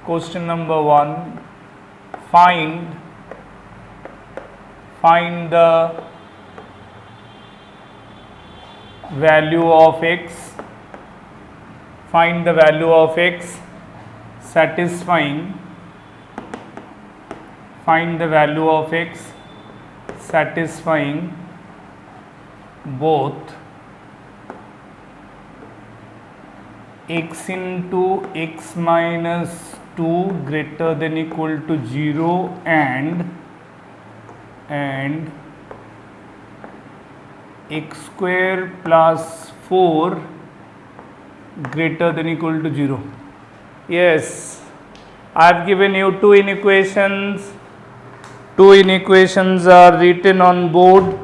Question number 1. Find the value of x. Find the value of x satisfying. Find the value of x satisfying both x into x minus 2 greater than equal to 0 and x square plus 4 greater than equal to 0. Yes, I have given you two inequations. Two inequations are written on board.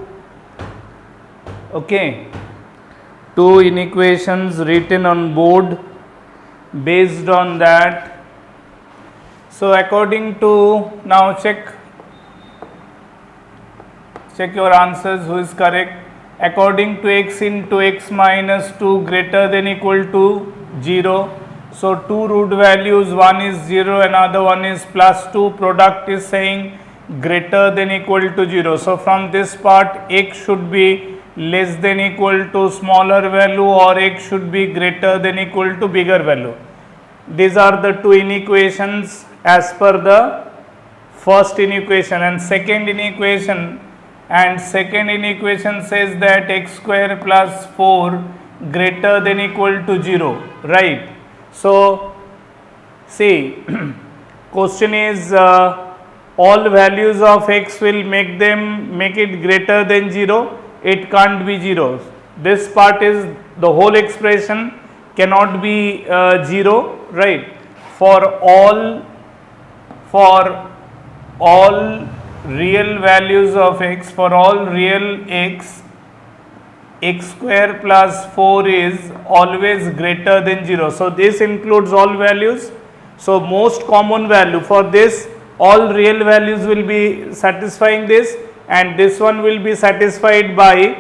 Okay, two inequations written on board. Based on that, so according to, now check your answers, who is correct. According to x into x minus 2 greater than equal to 0, so two root values, one is 0, another one is plus 2, product is saying greater than equal to 0. So from this part, x should be less than equal to smaller value or x should be greater than equal to bigger value. These are the two inequations as per the first inequation. And second inequation says that x square plus 4 greater than equal to 0, right? So see, question is all values of x will make it greater than 0. It can't be 0. This part is the whole expression cannot be 0, right? For all real values of x, for all real x square plus 4 is always greater than 0. So this includes all values. So most common value for this, all real values will be satisfying this, and this one will be satisfied by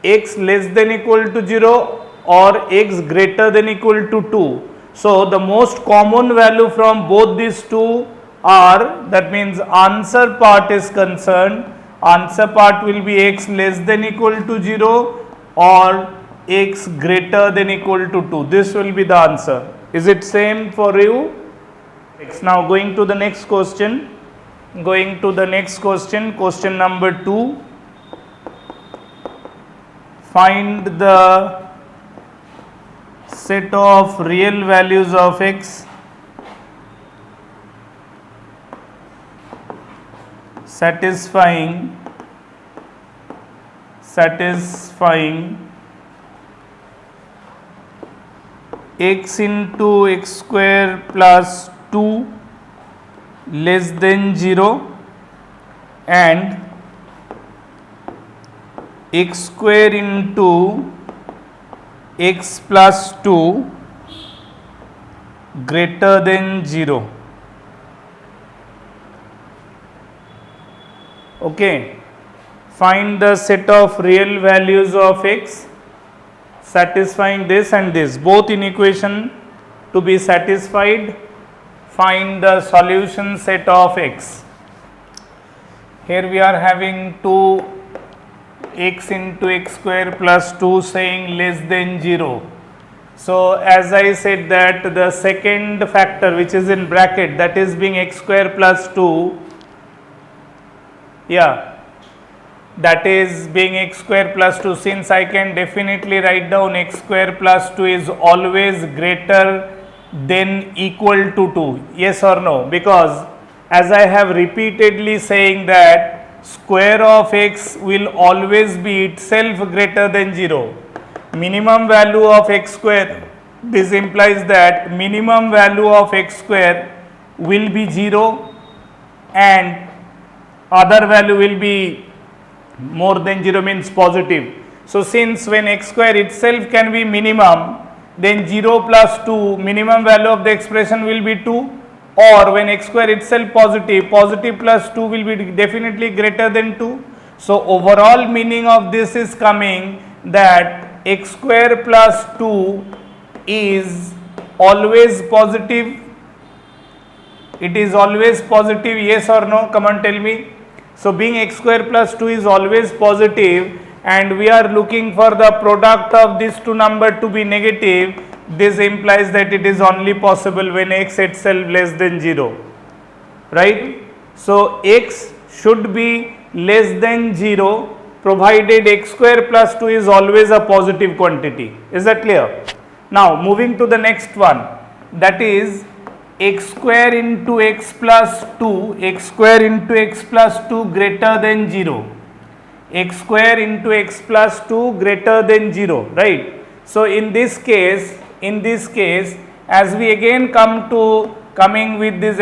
x less than equal to 0 or x greater than equal to 2. So the most common value from both these two are, that means answer part is concerned, answer part will be x less than equal to 0 or x greater than equal to 2. This will be the answer. Is it same for you? Now going to the next question. Question number 2. Find the set of real values of x satisfying x into x square plus 2 less than 0 and x square into x plus 2 greater than 0. Okay, find the set of real values of x satisfying this and this, both inequation to be satisfied. Find the solution set of x. Here we are having 2 x into x square plus 2 saying less than 0. So as I said that the second factor which is in bracket, that is being x square plus 2, that is being x square plus 2, since I can definitely write down x square plus 2 is always greater than equal to 2, yes or no? Because as I have repeatedly saying that square of x will always be itself greater than 0. Minimum value of x square, this implies that minimum value of x square will be 0 and other value will be more than 0, means positive. So since when x square itself can be minimum, then 0 plus 2, minimum value of the expression will be 2, or when x square itself positive, positive plus 2 will be definitely greater than 2. So overall meaning of this is coming that x square plus 2 is always positive it is always positive, yes or no? Come on, tell me. So being x square plus 2 is always positive and we are looking for the product of these two numbers to be negative, this implies that it is only possible when x itself less than 0, right? So x should be less than 0 provided x square plus 2 is always a positive quantity. Is that clear? Now moving to the next one, that is x square into x plus 2, x square into x plus 2 greater than 0, x square into x plus 2 greater than 0, right? So in this case, as we again coming with this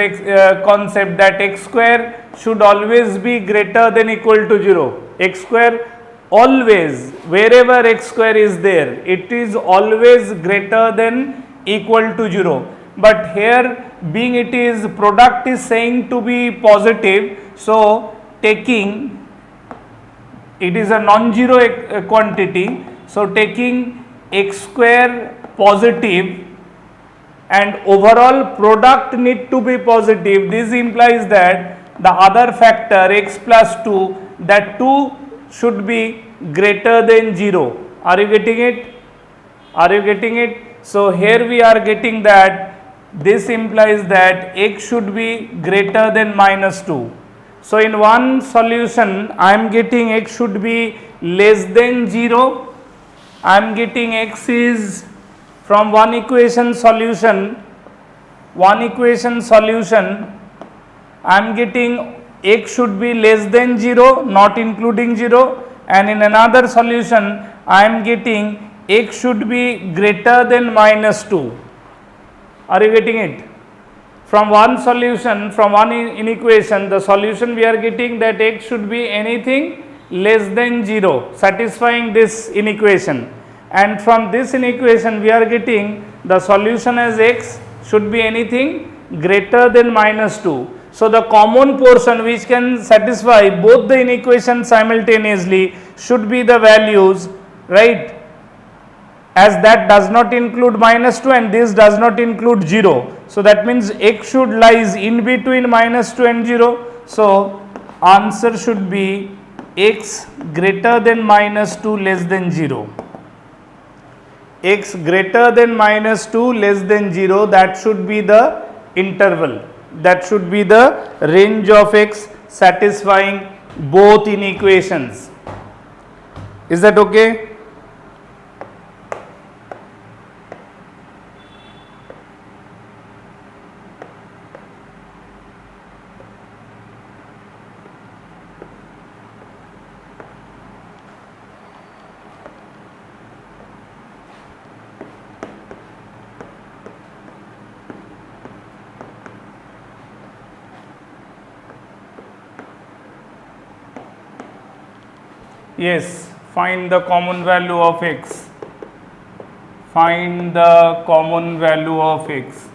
concept that x square should always be greater than equal to 0, x square always, wherever x square is there, it is always greater than equal to 0. But here being it is product is saying to be positive, so taking, it is a non-zero quantity, so taking x square positive and overall product need to be positive, this implies that the other factor x plus 2, that 2 should be greater than 0. Are you getting it? Are you getting it? So here we are getting that this implies that x should be greater than minus 2. So in one solution I am getting x should be less than 0. I am getting x is from one equation solution I am getting x should be less than 0, not including 0, and in another solution I am getting x should be greater than minus 2. Are you getting it? From one solution, from one inequation, the solution we are getting that x should be anything less than 0, satisfying this inequation, and from this inequation we are getting the solution as x should be anything greater than minus 2. So the common portion which can satisfy both the inequations simultaneously should be the values, right, as that does not include minus 2 and this does not include 0. So that means x should lies in between minus 2 and 0. So answer should be x greater than minus 2 less than 0. X greater than minus 2 less than 0, that should be the interval, that should be the range of x satisfying both inequations. Is that okay? Yes, find the common value of x. Find the common value of x.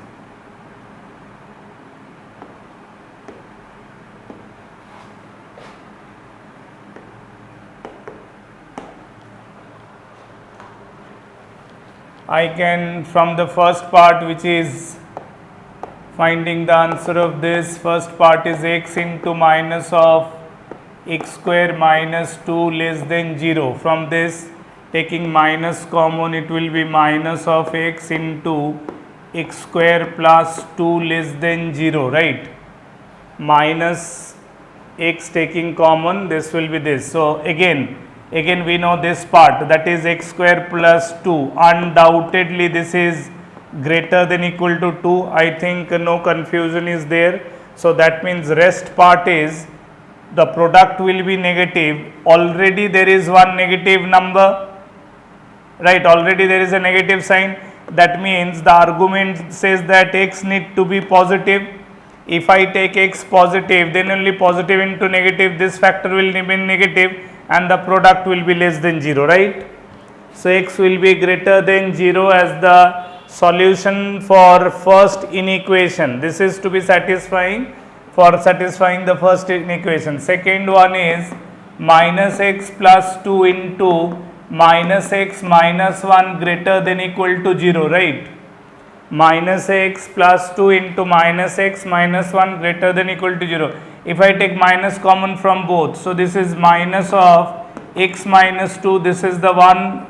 I can, from the first part which is finding the answer of this, first part is x into minus of x square minus 2 less than 0. From this, taking minus common, it will be minus of x into x square plus 2 less than 0, right? Minus x taking common, this will be this. So again we know this part, that is x square plus 2. Undoubtedly this is greater than equal to 2. I think no confusion is there. So that means rest part is the product will be negative. Already there is one negative number, right? Already there is a negative sign. That means the argument says that x need to be positive. If I take x positive, then only positive into negative, this factor will remain negative and the product will be less than 0, right? So x will be greater than 0 as the solution for first inequation. This is to be satisfying for satisfying the first inequation. Second one is minus x plus 2 into minus x minus 1 greater than equal to 0, right? minus x plus 2 into minus x minus 1 greater than equal to 0. If I take minus common from both, so this is minus of x minus 2, this is the one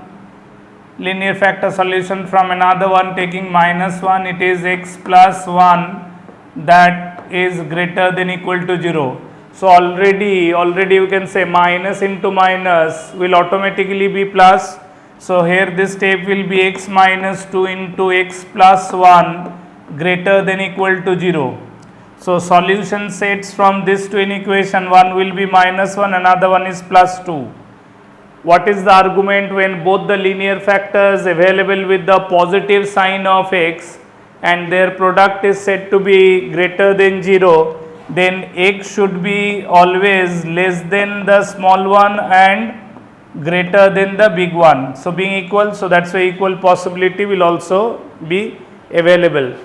linear factor solution. From another one taking minus 1, it is x plus 1 that is greater than equal to 0. So already you can say minus into minus will automatically be plus. So here this step will be x minus 2 into x plus 1 greater than equal to 0. So solution sets from this twin equation, one will be minus 1, another one is plus 2. What is the argument when both the linear factors available with the positive sign of x and their product is said to be greater than 0, then x should be always less than the small one and greater than the big one. So being equal, so that's why equal possibility will also be available.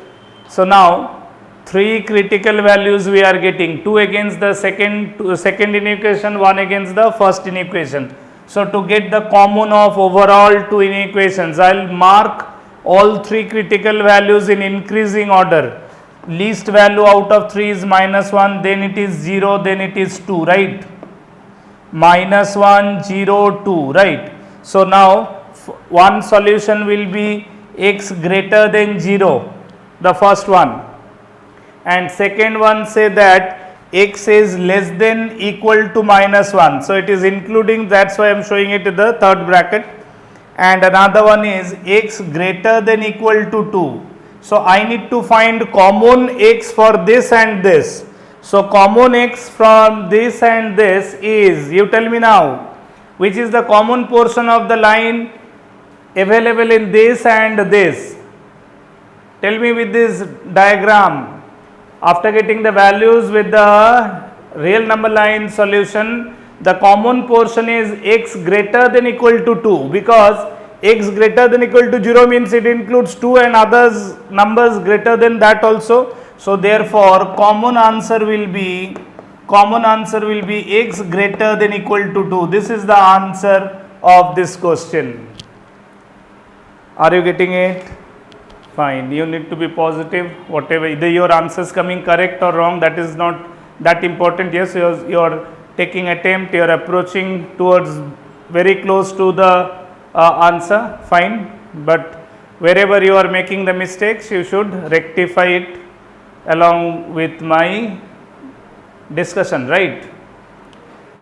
So now 3 critical values we are getting, 2 against the second inequation, 1 against the first inequation. So to get the common of overall 2 inequations, I will mark all 3 critical values in increasing order. Least value out of 3 is minus 1, then it is 0, then it is 2, right? Minus 1, 0, 2, right? So now one solution will be x greater than 0, the first one, and second one say that x is less than equal to minus 1. So it is including, that's why I am showing it in the third bracket. And another one is x greater than equal to 2. So I need to find common x for this and this. So common x from this and this is, you tell me now, which is the common portion of the line available in this and this. Tell me with this diagram, after getting the values with the real number line solution, the common portion is x greater than equal to 2, because x greater than equal to 0 means it includes 2 and others numbers greater than that also. So therefore common answer will be x greater than equal to 2. This is the answer of this question. Are you getting it? Fine. You need to be positive, whatever, either your answer is coming correct or wrong, that is not that important. Yes, you are taking attempt, you are approaching towards very close to the answer, fine, but wherever you are making the mistakes, you should rectify it along with my discussion, right?